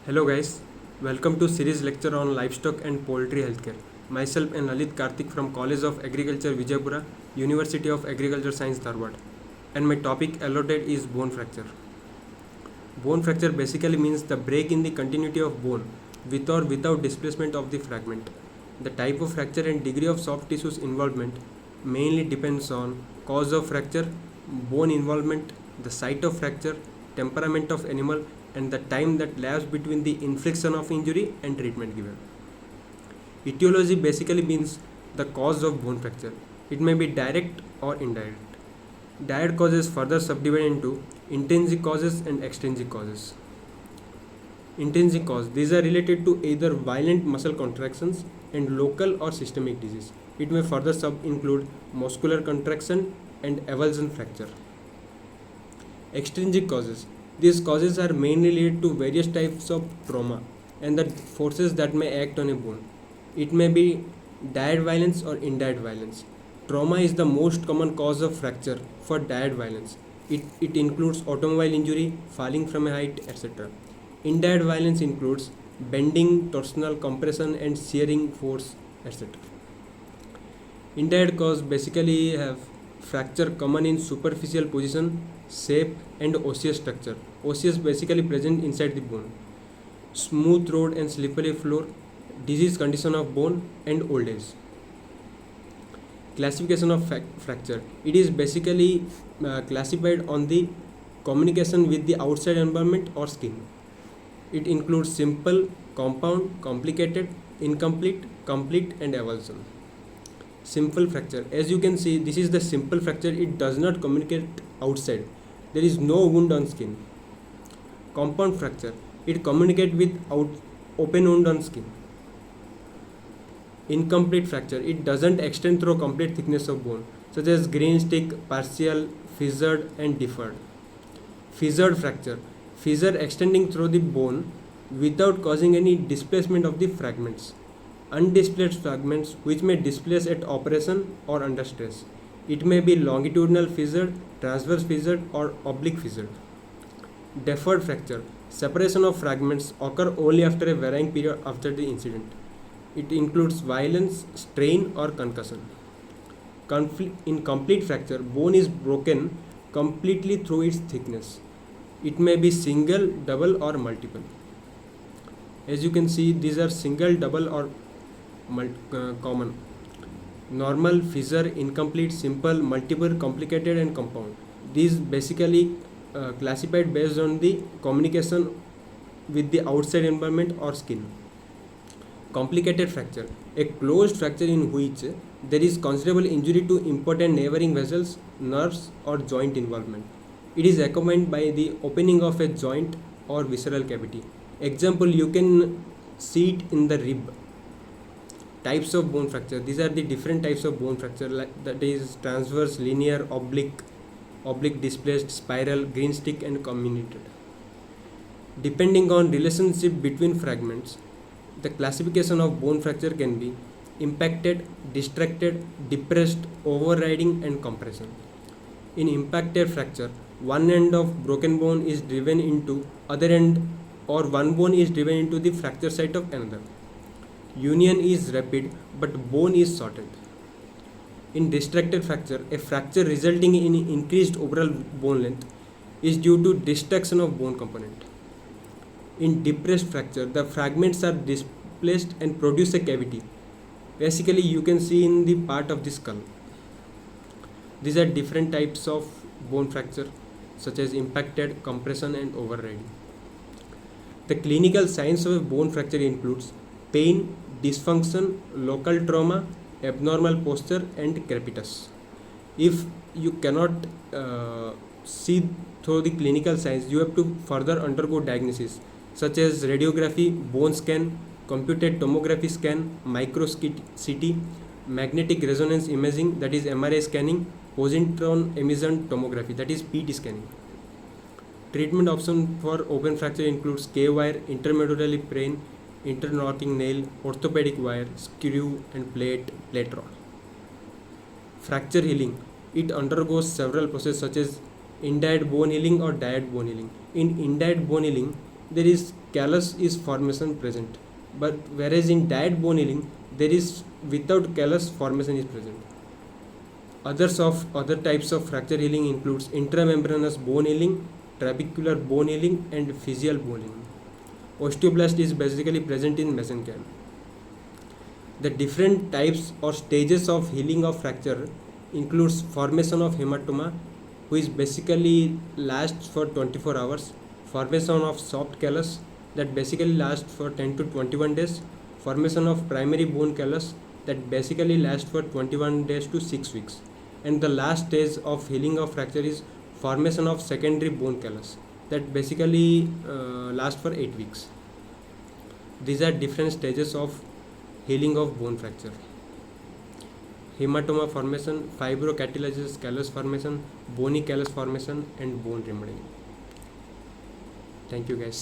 Hello guys, welcome to series lecture on livestock and poultry healthcare. Myself and Lalit Karthik from College of Agriculture Vijaypura, University of Agriculture Science Dharwad. And my topic allotted is bone fracture. Bone fracture basically means the break in the continuity of bone with or without displacement of the fragment. The type of fracture and degree of soft tissues involvement mainly depends on cause of fracture, bone involvement, the site of fracture, temperament of animal, and the time that lapses between the infliction of injury and treatment given. Etiology basically means the cause of bone fracture. It may be direct or indirect. Direct causes further subdivided into intrinsic causes and extrinsic causes. Intrinsic cause, these are related to either violent muscle contractions and local or systemic disease. It may further sub-include muscular contraction and avulsion fracture. Extrinsic causes, these causes are mainly related to various types of trauma and the forces that may act on a bone. It may be direct violence or indirect violence. Trauma is the most common cause of fracture for direct violence. It includes automobile injury, falling from a height, etc. Indirect violence includes bending, torsional compression, and shearing force, etc. Indirect cause basically have fracture common in superficial position, shape, and osseous structure. Osseous basically present inside the bone. Smooth road and slippery floor, disease condition of bone, and old age. Classification of fracture. It is basically classified on the communication with the outside environment or skin. It includes simple, compound, complicated, incomplete, complete, and avulsion. Simple fracture. As you can see, this is the simple fracture. It does not communicate outside. There is no wound on skin. Compound fracture. It communicates with open wound on skin. Incomplete fracture. It doesn't extend through complete thickness of bone, such as green stick, partial, fissured, and deferred. Fissured fracture. Fissure extending through the bone without causing any displacement of the fragments. Undisplaced fragments which may displace at operation or under stress. It may be longitudinal fissured, transverse fissured, or oblique fissured. Deferred fracture. Separation of fragments occur only after a varying period after the incident. It includes violence, strain, or concussion. In complete fracture, bone is broken completely through its thickness. It may be single, double, or multiple. As you can see, these are single, double, or common. Normal, fissure, incomplete, simple, multiple, complicated, and compound. These basically classified based on the communication with the outside environment or skin. Complicated fracture. A closed fracture in which there is considerable injury to important neighboring vessels, nerves, or joint involvement. It is accompanied by the opening of a joint or visceral cavity. Example, you can see it in the rib. Types of bone fracture. These are the different types of bone fracture, that is transverse, linear, oblique displaced, spiral, green stick, and comminuted. Depending on relationship between fragments, the classification of bone fracture can be impacted, distracted, depressed, overriding, and compression. In impacted fracture, one end of broken bone is driven into other end, or one bone is driven into the fracture site of another. Union is rapid, but bone is shortened. In distracted fracture, a fracture resulting in increased overall bone length is due to distraction of bone component. In depressed fracture, the fragments are displaced and produce a cavity. Basically, you can see in the part of the skull. These are different types of bone fracture, such as impacted, compression, and overriding. The clinical signs of a bone fracture includes pain, dysfunction, local trauma, abnormal posture, and crepitus. If you cannot see through the clinical signs, you have to further undergo diagnosis, such as radiography, bone scan, computed tomography scan, micro CT, magnetic resonance imaging, that is MRI scanning, positron emission tomography, that is PT scanning. Treatment option for open fracture includes K-wire, intermedullary plain, interlocking nail, orthopedic wire, screw, and plate rod. Fracture healing. It undergoes several processes such as indirect bone healing or direct bone healing. In indirect bone healing, there is callus is formation present, but whereas in diet bone healing there is without callus formation is present. Other types of fracture healing includes intramembranous bone healing, trabecular bone healing, and physial bone healing. Osteoblast is basically present in mesenchyme. The different types or stages of healing of fracture includes formation of hematoma, which basically lasts for 24 hours, formation of soft callus that basically lasts for 10 to 21 days, formation of primary bone callus that basically lasts for 21 days to 6 weeks, and the last stage of healing of fracture is formation of secondary bone callus that basically lasts for 8 weeks. These are different stages of healing of bone fracture: hematoma formation, fibrocartilaginous callus formation, bony callus formation, and bone remodeling. Thank you guys.